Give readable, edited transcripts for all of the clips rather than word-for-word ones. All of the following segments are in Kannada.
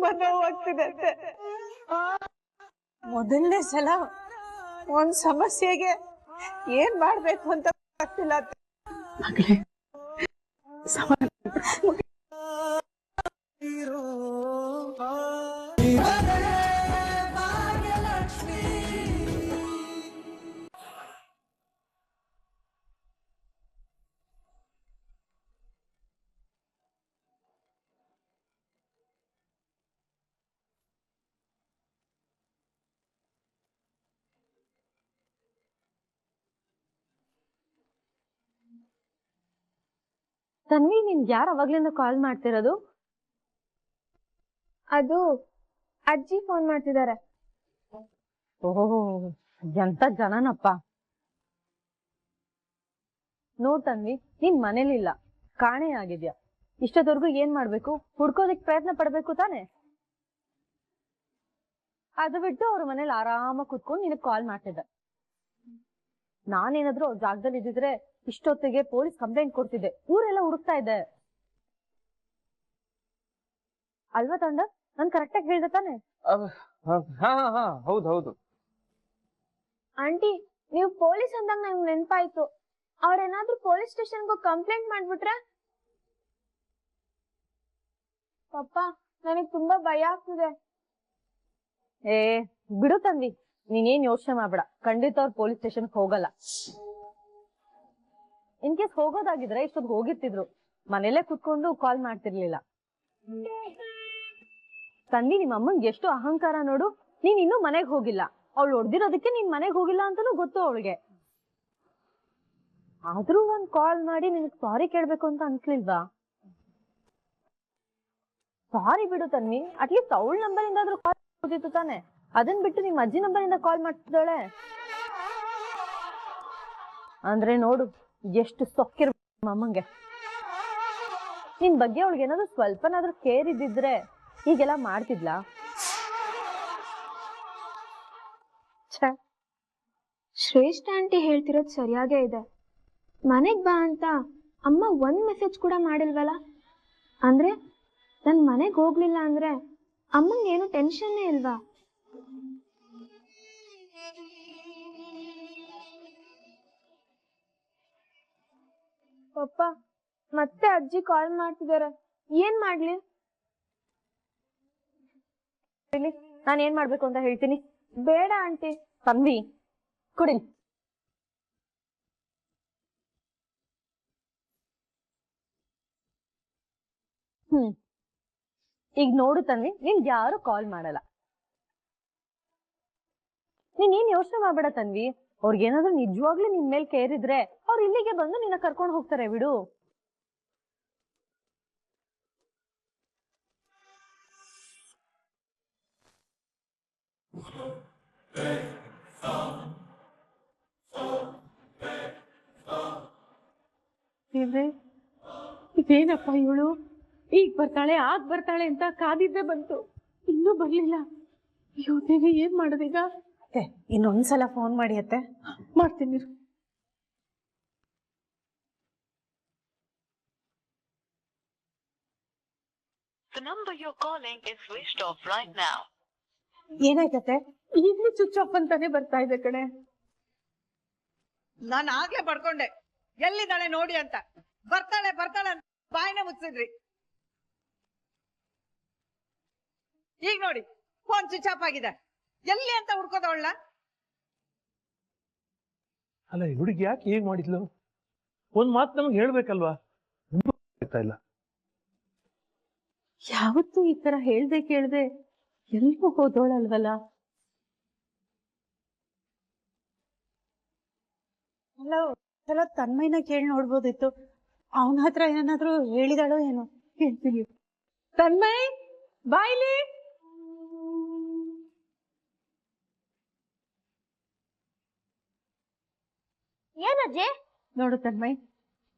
ತುಂಬಾ ನೋವಾಗ್ತಿದೆ ಅತ್ತೆ. ಮೊದಲನೇ ಸಲ ಒಂದ್ ಸಮಸ್ಯೆಗೆ ಏನ್ ಮಾಡ್ಬೇಕು ಅಂತ ಗೊತ್ತಾಗ್ತಿಲ್ಲ ಅತ್ತೆ. ಮಗಳೇ ತನ್ವಿ, ನಿನ್ಗೆ ಯಾರು ಅವಾಗ್ಲಿಂದ ಕಾಲ್ ಮಾಡ್ತಿರೋದು? ಅದು ಅಜ್ಜಿ ಫೋನ್ ಮಾಡ್ತಿದ್ದಾರೆ. ಓಹೋ, ಎಂತ ಜನನಪ್ಪ. ನೋಡ್ ತನ್ವಿ, ನೀನ್ ಮನೇಲಿಲ್ಲ, ಕಾಣೆ ಆಗಿದ್ಯಾ. ಇಷ್ಟದವರೆಗೂ ಏನ್ ಮಾಡ್ಬೇಕು? ಹುಡ್ಕೋದಿಕ್ ಪ್ರಯತ್ನ ಪಡ್ಬೇಕು ತಾನೆ. ಅದು ಬಿಟ್ಟು ಅವ್ರ ಮನೇಲಿ ಆರಾಮಾಗಿ ಕುತ್ಕೊಂಡು ನಿನಗ್ ಕಾಲ್ ಮಾಡ್ತಿದ್ದ. ನಾನೇನಾದ್ರೂ ಅವ್ರ ಜಾಗದಲ್ಲಿ ಇದ್ದಿದ್ರೆ ಇಷ್ಟೊತ್ತಿಗೆ ಪೊಲೀಸ್ ಕಂಪ್ಲೇಂಟ್ ಕೊಡ್ತಿದ್ದೆ, ಊರೆಲ್ಲ ಹುಡುಕ್ತಾ ಇದ್ದೆ. ಅಲ್ವಾ ತಂಡ? ನಾನ್ ಕರೆಕ್ಟ್ ಆಗಿ ಹೇಳ್ದೆ ತಾನೆ? ಹೌದು. ಆಂಟಿ, ನೀವು ಪೊಲೀಸ್ ಅಂದಾಗ ನಂಗೆ ನೆನ್ಪಾಯ್ತು. ಅವ್ರೇನಾದ್ರೂ ಪೊಲೀಸ್ ಸ್ಟೇಷನ್ಗೆ ಕಂಪ್ಲೇಂಟ್ ಮಾಡ್ಬಿಟ್ರೆ? ಪಪ್ಪ, ನನಗ್ ತುಂಬಾ ಭಯ ಆಗ್ತಿದೆ. ಏ ಬಿಡು ತಂದಿ, ನೀನೇನ್ ಯೋಚನೆ ಮಾಡ್ಬೇಡ. ಖಂಡಿತ ಅವ್ರು ಪೊಲೀಸ್ ಸ್ಟೇಷನ್ ಹೋಗಲ್ಲ. ಇನ್ ಕೇಸ್ ಹೋಗೋದಾಗಿದ್ರೆ ಇಷ್ಟೊಂದು ಹೋಗಿರ್ತಿದ್ರು, ಮನೇಲೆ ಕುತ್ಕೊಂಡು ಕಾಲ್ ಮಾಡ್ತಿರ್ಲಿಲ್ಲ. ತಂದಿ, ನಿಮ್ಮ ಅಮ್ಮಂಗೆ ಎಷ್ಟು ಅಹಂಕಾರ ನೋಡು. ನೀನ್ ಇನ್ನೂ ಮನೆಗ್ ಹೋಗಿಲ್ಲ, ಅವಳು ಹೊಡ್ದಿರೋದಕ್ಕೆ ನೀನ್ ಮನೆಗ್ ಹೋಗಿಲ್ಲ ಅಂತಾನೂ ಗೊತ್ತು ಅವಳಿಗೆ. ಆದ್ರೂ ಒಂದ್ ಕಾಲ್ ಮಾಡಿ ನಿನಗ್ ಸಾರಿ ಕೇಳ್ಬೇಕು ಅಂತ ಅನ್ಸ್ಲಿಲ್ವಾ? ಸಾರಿ ಬಿಡು ತನ್ವಿ, ಅಟ್ಲೀಸ್ಟ್ ಅವಳ ನಂಬರ್ ಇಂದಾದ್ರೂ ಕಾಲ್ ಹೋಗಿತ್ತು ತಾನೆ. ಅದನ್ ಬಿಟ್ಟು ನಿಮ್ ಅಜ್ಜಿ ನಂಬರ್ ಇಂದ ಕಾಲ್ ಮಾಡ್ತಿದ್ದಾಳೆ ಅಂದ್ರೆ ನೋಡು ಎಷ್ಟು ಸೊಕ್ಕಿರ್ಬೇಕು ಅಮ್ಮಂಗೆ. ನಿನ್ ಬಗ್ಗೆ ಅವಳಿಗೆ ಏನಾದ್ರು ಸ್ವಲ್ಪನಾದ್ರೂ ಕೇರ್ ಇದ್ದಿದ್ರೆ ಹೀಗೆಲ್ಲ ಮಾಡ್ತಿದ್ಲಾ? ಶ್ರೇಷ್ಠ ಆಂಟಿ ಹೇಳ್ತಿರೋದು ಸರಿಯಾಗೇ ಇದೆ. ಮನೆಗ್ ಬಾ ಅಂತ ಅಮ್ಮ ಒಂದ್ ಮೆಸೇಜ್ ಕೂಡ ಮಾಡಿಲ್ವಲ್ಲ. ಅಂದ್ರೆ ನನ್ ಮನೆಗ್ ಹೋಗ್ಲಿಲ್ಲ ಅಂದ್ರೆ ಅಮ್ಮಂಗೆ ಏನು ಟೆನ್ಷನ್ನೇ ಇಲ್ವಾ? ಪಪ್ಪ, ಮತ್ತೆ ಅಜ್ಜಿ ಕಾಲ್ ಮಾಡ್ತಿದಾರೆ, ಏನ್ ಮಾಡ್ಲಿ? ನಾನ್ ಏನ್ ಮಾಡ್ಬೇಕು ಅಂತ ಹೇಳ್ತೀನಿ. ಬೇಡ ಆಂಟಿ. ತಂದಿ ಕುಡಿ. ಈಗ ನೋಡು ತನ್ವಿ, ನಿನ್ಗೆ ಯಾರು ಕಾಲ್ ಮಾಡಲ್ಲ. ನೀನ್ ಯೋಚನೆ ಮಾಡ್ಬೇಡ ತನ್ವಿ. ಅವ್ರಿಗೇನಾದ್ರೂ ನಿಜವಾಗ್ಲೂ ನಿನ್ ಮೇಲೆ ಕೇರ್ ಇದ್ರೆ ಅವ್ರು ಇಲ್ಲಿಗೆ ಬಂದು ನಿನ್ನ ಕರ್ಕೊಂಡು ಹೋಗ್ತಾರೆ, ಬಿಡು. ಇದೇನಪ್ಪ ಇವಳು ಈಗ ಬರ್ತಾಳೆ ಆಗ ಬರ್ತಾಳೆ ಅಂತ ಕಾದಿದ್ದೆ ಬಂತು, ಇನ್ನೂ ಬರ್ಲಿಲ್ಲ. ಅಯ್ಯೋ ದೇವಿ, ಏನ್ ಮಾಡೋದೀಗ? ಇನ್ನೊಂದ್ಸಲ ಫೋನ್ ಮಾಡಿ ಅತ್ತೆ. ಮಾಡ್ತೀನಿ. The number you're calling is switched off right now. ಏನಾಯ್ತತ್ತೆ? ಈಗ್ಲೂ ಸ್ವಿಚ್ ಆಫ್ ಅಂತಾನೆ ಬರ್ತಾ ಇದೆ ಕಣೆ. ನಾನು ಆಗ್ಲೇ ಪಡ್ಕೊಂಡೆ ಎಲ್ಲಿದ್ದಾಳೆ ನೋಡಿ ಅಂತ. ಬರ್ತಾಳೆ ಅಂತ ಬಾಯಿನ ಮುಚ್ಚಿದ್ರಿ. ಈಗ ನೋಡಿ ಫೋನ್ ಸ್ವಿಚ್ ಆಫ್ ಆಗಿದೆ. ಎಲ್ಲಿ ಅಂತ ಹುಡ್ಕೋದವಳ? ಅಲ್ಲ, ಹುಡುಗಿ ಯಾಕೆ ಹೇಗ್ ಮಾಡಿದ್ಲು? ಒಂದ್ ಮಾತು ನಮ್ಗೆ ಹೇಳ್ಬೇಕಲ್ವಾ? ಇಲ್ಲ, ಯಾವತ್ತೂ ಈ ತರ ಹೇಳ್ದೆ ಕೇಳ್ದೆ ಎಲ್ಗೂ ಹೋದೋಳಲ್ವಲ್ಲ. ಅಲ್ಲ, ತನ್ಮಯ್ಯನ ಕೇಳಿ ನೋಡ್ಬೋದಿತ್ತು. ಅವನ ಹತ್ರ ಏನಾದ್ರೂ ಹೇಳಿದಾಳೋ ಏನೋ. ಹೇಳ್ತೀನಿ. ತನ್ಮಯ್, ಬಾಯ್ಲಿ. ಏನಜ್ಜಿ? ನೋಡು ತನ್ಮಯ್,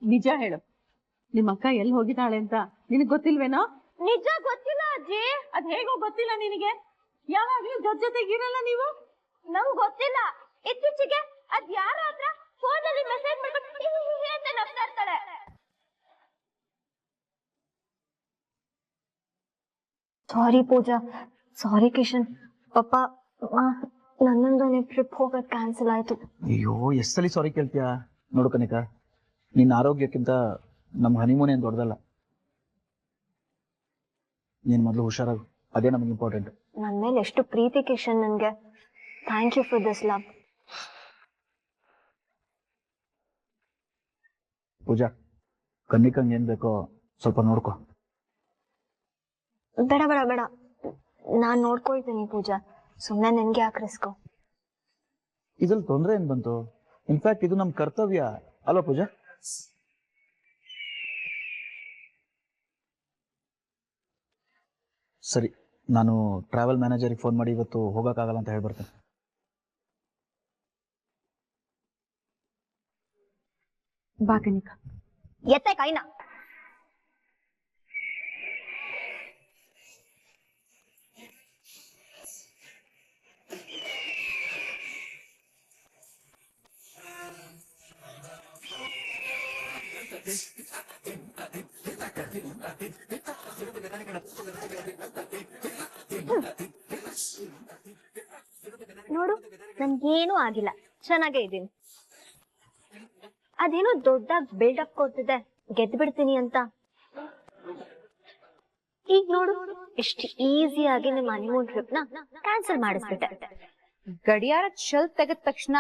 ನಿಜ ಹೇಳು, ನಿಮ್ಮ ಅಕ್ಕ ಎಲ್ಲಿ ಹೋಗಿದ್ದಾಳೆ ಅಂತ ನಿನಗ್ ಗೊತ್ತಿಲ್ವೇನೋ? ನಿಜ ಗೊತ್ತಿಲ್ಲ ಅಜ್ಜಿ. ಅದ್ ಹೇಗೋ ಗೊತ್ತಿಲ್ಲ ನಿನಗೆ? ಯಾವಾಗ್ಲೂ ಜೊತೆಗಿರಲ್ಲ ನೀವು? ನಂಗ್ ಗೊತ್ತಿಲ್ಲ. ಇತ್ತೀಚೆಗೆ ಅದ್ ಯಾರ ಹತ್ರ ಫೋನಲ್ಲಿ ಮೆಸೇಜ್ ಮಾಡ್ಬಿಟ್ಟು ಅಂತ ನಗ್ತಾ ಇರ್ತಾಳೆ. ಸಾರಿ ಪೂಜಾ, ಸಾರಿ ಕಿಶನ್. ಪಾಪ ನನ್ನೊಂದನೇ ಟ್ರಿಪ್ ಹೋಗೋದು ಕ್ಯಾನ್ಸಲ್ ಆಯ್ತು. ಅಯ್ಯೋ ಎಷ್ಟು ಸಲ ಸಾರಿ ಕೇಳ್ತೀಯಾ? ನೋಡು ಕನಿಕಾ, ನಿನ್ನ ಆರೋಗ್ಯಕ್ಕಿಂತ ನಮ್ಮ ಹನಿಮೂನ್ ಏನು ದೊಡ್ಡದಲ್ಲ. ನೀನು ಮೊದಲು ಹುಷಾರಾಗು, ಅದೇ ನಮಗೆ ಇಂಪಾರ್ಟೆಂಟ್. ನನ್ನ ಮೇಲೆ ಎಷ್ಟು ಪ್ರೀತಿ ಕಿಶನ್ ನನಗೆ. Thank you for this love. Pooja, ಕನ್ನಿಕಂಗೆ ಏನು ಬೇಕೋ ಸ್ವಲ್ಪ ನೋಡ್ಕೊ. ಬೇಡ ಬೇಡ ಬೇಡ, ನಾನು ನೋಡ್ಕೊಳ್ತೀನಿ ಪೂಜಾ. ಸುಮ್ಮನೆ ನಿನ್ಗೆ ಯಾಕೆ ರಿಸ್ಕು? ಇದ್ರಲ್ಲಿ ತೊಂದರೆ ಏನು ಬಂತು? ಇನ್ಫ್ಯಾಕ್ಟ್ ಇದು ನಮ್ಮ ಕರ್ತವ್ಯ ಅಲ್ವಾ ಪೂಜಾ? ಸರಿ, ನಾನು ಟ್ರಾವೆಲ್ ಮ್ಯಾನೇಜರಿಗೆ ಫೋನ್ ಮಾಡಿ ಇವತ್ತು ಹೋಗೋಕ್ಕಾಗಲ್ಲ ಅಂತ ಹೇಳ್ಬರ್ತೇನೆ. ಬಾ ಕನಿಕಾ. ಎತ್ತೆ ಕೈನಾ. ನೋಡು, ನನ್ಗೇನು ಆಗಿಲ್ಲ, ಚೆನ್ನಾಗೇ ಇದ್ದೀನಿ. ಅದೇನೋ ದೊಡ್ಡದಾಗಿ ಬಿಲ್ಡಪ್ ಕೊಡ್ತಿದೆ ಗೆದ್ದು ಬಿಡ್ತೀನಿ ಅಂತ. ಈಗ ನೋಡು, ಎಷ್ಟು ಈಸಿಯಾಗಿ ನಿಮ್ಮ ಹನಿಮೂನ್ ಟ್ರಿಪ್ ನ ಕ್ಯಾನ್ಸಲ್ ಮಾಡಿಸ್ಬಿಟ್ಟೆ. ಗಡಿಯಾರ ಶೆಲ್ಫ್ ತೆಗೆದ ತಕ್ಷಣ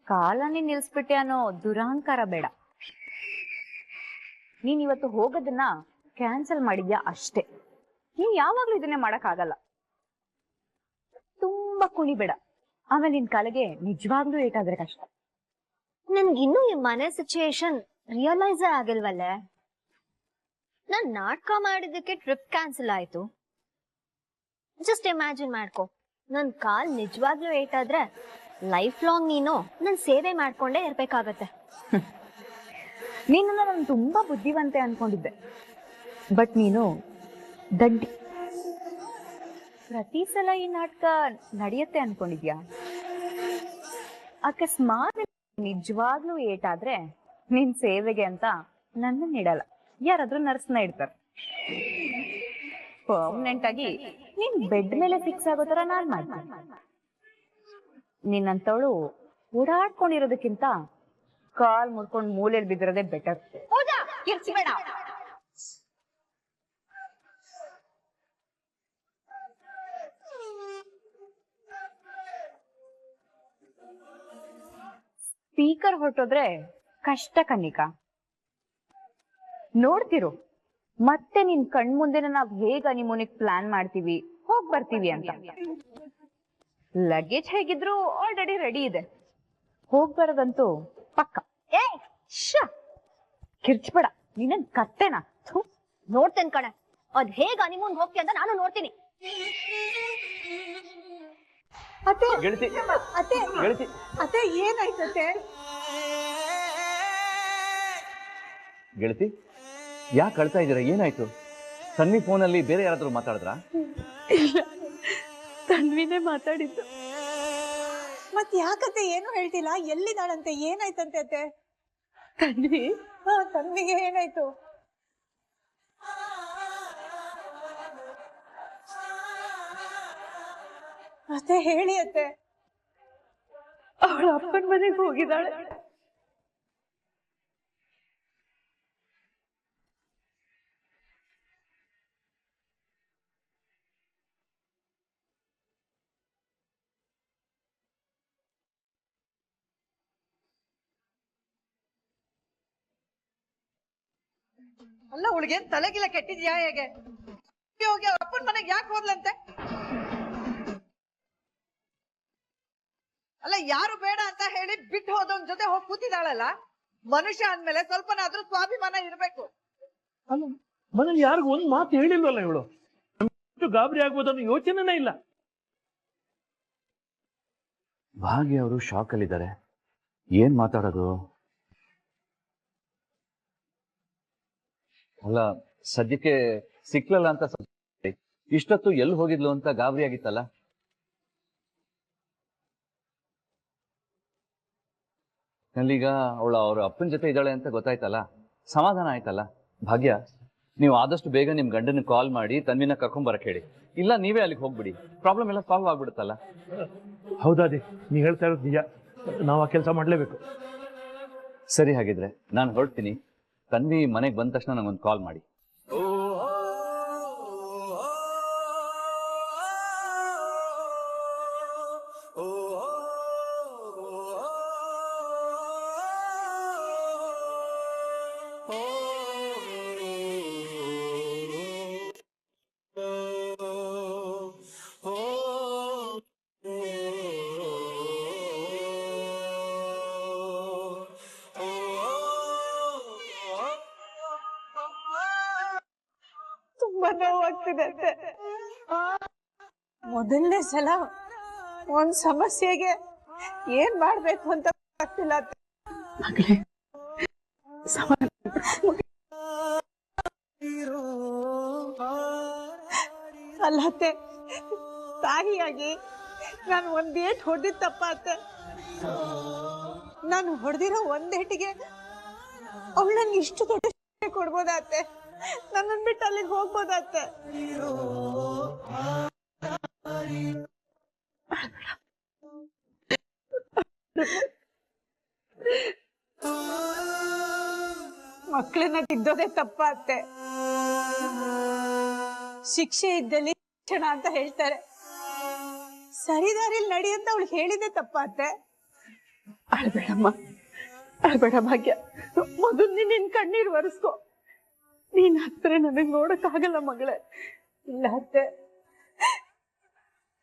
ಕಾಲನೇ ನಿಲ್ಸ್ಬಿಟ್ಟೆ ಅನ್ನೋ ದುರಹಂಕಾರ ಬೇಡ. ನೀನ್ ಇವತ್ತು ಹೋಗೋದನ್ನ ಕ್ಯಾನ್ಸಲ್ ಮಾಡಿದ್ಯಾ ಅಷ್ಟೇ. ನೀನ್ ಯಾವಾಗ್ಲೂ ಇದನ್ನೇ ಮಾಡಕ್ ಆಗಲ್ಲ. ತುಂಬಾ ಕುಣಿಬೇಡ, ಆಮೇಲೆ ನಿನ್ ಕಾಲಿಗೆ ನಿಜವಾಗ್ಲೂ ಏಟಾದ್ರೆ ಕಷ್ಟ. ನನ್ಗಿನ್ನೂ ಈ ಮನೆ ಸಿಚುಯೇಷನ್ ರಿಯಲೈಸ್ ಆಗಿಲ್ವಲ್ಲೇ. ನಾನ್ ನಾಟಕ ಮಾಡಿದ್ದಕ್ಕೆ ಟ್ರಿಪ್ ಕ್ಯಾನ್ಸಲ್ ಆಯ್ತು. ಜಸ್ಟ್ ಇಮ್ಯಾಜಿನ್ ಮಾಡ್ಕೊ, ನನ್ ಕಾಲ್ ನಿಜವಾಗ್ಲೂ ಏಟಾದ್ರೆ ಲೈಫ್ ಲಾಂಗ್ ನೀನು ನನ್ ಸೇವೆ ಮಾಡ್ಕೊಂಡೇ ಇರ್ಬೇಕಾಗತ್ತೆ. ನೀನನ್ನ ನಾನು ತುಂಬಾ ಬುದ್ಧಿವಂತೆ ಅನ್ಕೊಂಡಿದ್ದೆ, ಬಟ್ ನೀನು ದಂಡಿ. ಪ್ರತಿ ಸಲ ಈ ನಾಟಕ ನಡೆಯುತ್ತೆ ಅನ್ಕೊಂಡಿದ್ಯಾ? ಅಕಸ್ಮಾತ್ ನಿಜವಾಗ್ಲೂ ಏಟಾದ್ರೆ ನಿನ್ ಸೇವೆಗೆ ಅಂತ ನನ್ನ ಇಡಲ್ಲ, ಯಾರಾದ್ರೂ ನರ್ಸ್ನ ಇಡ್ತಾರೆ. ಪರ್ಮನೆಂಟ್ ಆಗಿ ನೀನ್ ಬೆಡ್ ಮೇಲೆ ಫಿಕ್ಸ್ ಆಗೋ ತರ ನಾನ್ ಮಾಡ್ತೀನಿ. ನಿನ್ನಂತವಳು ಓಡಾಡ್ಕೊಂಡಿರೋದಕ್ಕಿಂತ ಕಾಲ್ ಮುಡ್ಕೊಂಡು ಮೂಲೆಯಲ್ಲಿ ಬಿದ್ದಿರೋದೇ ಬೆಟರ್. ಕಿರ್ಚ್ಬೇಡ. ಸ್ಪೀಕರ್ ಹೊರಟೋದ್ರೆ ಕಷ್ಟ ಕನ್ನಿಕಾ. ನೋಡ್ತಿರು, ಮತ್ತೆ ನಿನ್ ಕಣ್ಮುಂದೆನ ನಾವ್ ಹೇಗ ಹನಿಮೂನಿಗ್ ಪ್ಲಾನ್ ಮಾಡ್ತೀವಿ, ಹೋಗ್ ಬರ್ತೀವಿ ಅಂತ. ಲಗೇಜ್ ಹೇಗಿದ್ರು ಆಲ್ರೆಡಿ ರೆಡಿ ಇದೆ, ಹೋಗ್ ಬರೋದಂತೂ ಪಕ್ಕ. ಕಿರ್ಚ್ಬೇಡ, ನೀನೇನ್ ಕತ್ತೆನಾ? ನೋಡ್ತೇನೆ ಕಣೆ, ಅದ್ ಹೇಗ್ ಹನಿಮೂನ್ ಹೋಗ್ತಿ ಅಂತ ನಾನು ನೋಡ್ತೀನಿ. ಅತ್ತೆ ಗೆಳತಿ, ಅತ್ತೆ ಗೆಳತಿ, ಅತ್ತೆ ಏನಾಯ್ತತ್ತೆ? ಗೆಳತಿ, ಯಾಕೆ ಕಳ್ತಾ ಇದ್ದೀರಾ? ಏನಾಯ್ತು? ಸನ್ನಿ ಫೋನಲ್ಲಿ ಬೇರೆ ಯಾರಾದ್ರೂ ಮಾತಾಡಿದ್ರಾ? ತನ್ವಿನೇ ಮಾತಾಡಿದ್ದು. ಮತ್ ಯಾಕತ್ತೆ ಏನು ಹೇಳ್ತಿಲ್ಲ? ಎಲ್ಲಿದ್ದಾಳಂತೆ? ಏನಾಯ್ತಂತೆ ಅತ್ತೆ? ತನ್ವಿ ಹಾ, ತನ್ವಿಗೆ ಏನಾಯ್ತು? ಅತ್ತೆ ಹೇಳಿ ಅತ್ತೆ. ಅವಳ ಅಪ್ಪನ ಮನೆಗೆ ಹೋಗಿದ್ದಾಳೆ. ಅಲ್ಲ, ಅವಳಿಗೇನ್ ತಲೆಗಿಲ್ಲ ಕೆಟ್ಟಿದ್ಯಾ ಹೇಗೆ? ಹೋಗಿ ಅವ್ರ ಅಪ್ಪನ ಮನೆಗೆ ಯಾಕೆ ಹೋದ್ಲಂತೆ? ಅಲ್ಲ, ಯಾರು ಬೇಡ ಅಂತ ಹೇಳಿ ಬಿಟ್ಟು ಹೋದವನ್ ಜೊತೆ ಹೋಗಿ ಕೂತಿದ್ದಾಳಲ್ಲ. ಮನುಷ್ಯ ಅಂದ್ಮೇಲೆ ಸ್ವಲ್ಪನಾದ್ರೂ ಸ್ವಾಭಿಮಾನ ಇರ್ಬೇಕು. ಅಲ್ಲ, ಮನೇಲಿ ಯಾರಿಗೂ ಒಂದು ಮಾತು ಹೇಳಿಲ್ವಲ್ಲ ಇವಳು? ಗಾಬರಿ ಆಗ್ಬೋದನ್ನೋ ಯೋಚನೆನೇ ಇಲ್ಲ. ಭಾಗ್ಯ ಅವರು ಶಾಕ್ ಅಲ್ಲಿದ್ದಾರೆ. ಏನ್ ಮಾತಾಡೋದು? ಅಲ್ಲ, ಸದ್ಯಕ್ಕೆ ಸಿಕ್ಲಲ್ಲ ಅಂತ ಇಷ್ಟೊತ್ತು ಎಲ್ಲಿ ಹೋಗಿದ್ಲು ಅಂತ ಗಾಬರಿ ಆಗಿತ್ತಲ್ಲ. ಅಲ್ಲೀಗ ಅವಳ ಅವ್ರ ಅಪ್ಪನ ಜೊತೆ ಇದ್ದಾಳೆ ಅಂತ ಗೊತ್ತಾಯ್ತಲ್ಲ, ಸಮಾಧಾನ ಆಯ್ತಲ್ಲ. ಭಾಗ್ಯ, ನೀವು ಆದಷ್ಟು ಬೇಗ ನಿಮ್ಮ ಗಂಡನ ಕಾಲ್ ಮಾಡಿ ತನ್ವಿನ ಕರ್ಕೊಂಬರಕ್ಕೆ ಹೇಳಿ. ಇಲ್ಲ ನೀವೇ ಅಲ್ಲಿಗೆ ಹೋಗ್ಬಿಡಿ, ಪ್ರಾಬ್ಲಮ್ ಎಲ್ಲ ಸಾಲ್ವ್ ಆಗ್ಬಿಡುತ್ತಲ್ಲ. ಹೌದಾದಿ, ನೀ ಹೇಳ್ತಾ ಇರೋದು ನಿಜ. ನಾವು ಆ ಕೆಲಸ ಮಾಡಲೇಬೇಕು. ಸರಿ, ಹಾಗಿದ್ರೆ ನಾನು ಹೊರಡ್ತೀನಿ. ತನ್ವಿ ಮನೆಗೆ ಬಂದ ತಕ್ಷಣ ನಂಗೊಂದು ಕಾಲ್ ಮಾಡಿ. ತುಂಬಾ ನೋವಾಗ್ತಿದೆ ಅತ್ತೆ. ಮೊದಲನೇ ಸಲ ಒಂದ್ ಸಮಸ್ಯೆಗೆ ಏನ್ ಮಾಡ್ಬೇಕು ಅಂತ ಆಗ್ತಿಲ್ಲ ಅತ್ತೆ. ಅಲ್ಲ ಅತ್ತೆ, ತಾಯಿಯಾಗಿ ನಾನು ಒಂದ್ ಏಟ್ ಹೊಡೆದಿದ್ ತಪ್ಪ ಅತ್ತೆ. ನಾನು ಹೊಡೆದಿರೋ ಒಂದೇಟಿಗೆ ಅವಳು ನನ್ಗೆ ಇಷ್ಟು ದೊಡ್ಡ ಶಿಕ್ಷೆ ಕೊಡ್ಬೋದಾತ್ತೆ? ನನ್ನನ್ ಬಿಟ್ಟು ಅಲ್ಲಿಗೆ ಹೋಗ್ಬೋದಾತ್ತೆ? ಮಕ್ಕಳನ್ನ ತಿದ್ದೋದೇ ತಪ್ಪ ಅತ್ತೆ. ಶಿಕ್ಷೆ ಇದ್ದಲ್ಲಿ ಶಿಕ್ಷಣ ಅಂತ ಹೇಳ್ತಾರೆ. ಸರಿದಾರಿಲ್ ನಡಿ ಅಂತ ಅವಳು ಹೇಳಿದೆ ತಪ್ಪ ಅತ್ತೆ. ಅಳ್ಬೇಡಮ್ಮ, ಅಳ್ಬೇಡ ಭಾಗ್ಯ. ಮೊದಲು ನಿನ್ ಕಣ್ಣೀರ್ ಒರೆಸ್ಕೊ. ನೀನ್ ಹತ್ರ ನನಗ್ ನೋಡಕ್ಕಾಗಲ್ಲ ಮಗಳೇ. ಇಲ್ಲ ಅತ್ತೆ,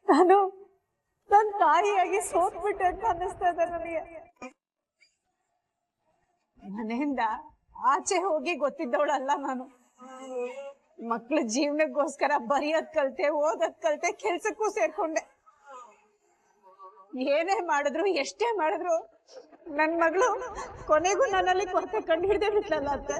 ನಾನು ನನ್ನ ತಾಯಿಯಾಗಿ ಸೋತ್ಬಿಟ್ಟೆ ಅಂತ ಅನ್ನಿಸ್ತಾ ಇದೆ ನನಗೆ. ಮನೆಯಿಂದ ಆಚೆ ಹೋಗಿ ಗೊತ್ತಿದ್ದವಳಲ್ಲ ನಾನು. ಮಕ್ಳ ಜೀವನಕ್ಕೋಸ್ಕರ ಬರೆಯೋದ್ ಕಲ್ತೆ, ಓದೋದ್ ಕಲ್ತೆ, ಕೆಲ್ಸಕ್ಕೂ ಸೇರ್ಕೊಂಡೆ. ಏನೇ ಮಾಡಿದ್ರು ಎಷ್ಟೇ ಮಾಡಿದ್ರು ನನ್ ಮಗಳು ಕೊನೆಗೂ ನನ್ನಲ್ಲಿ ಕೊರತೆ ಕಂಡು ಹಿಡ್ದೇ ಬಿಟ್ಲಲ್ಲ ಅತ್ತೆ.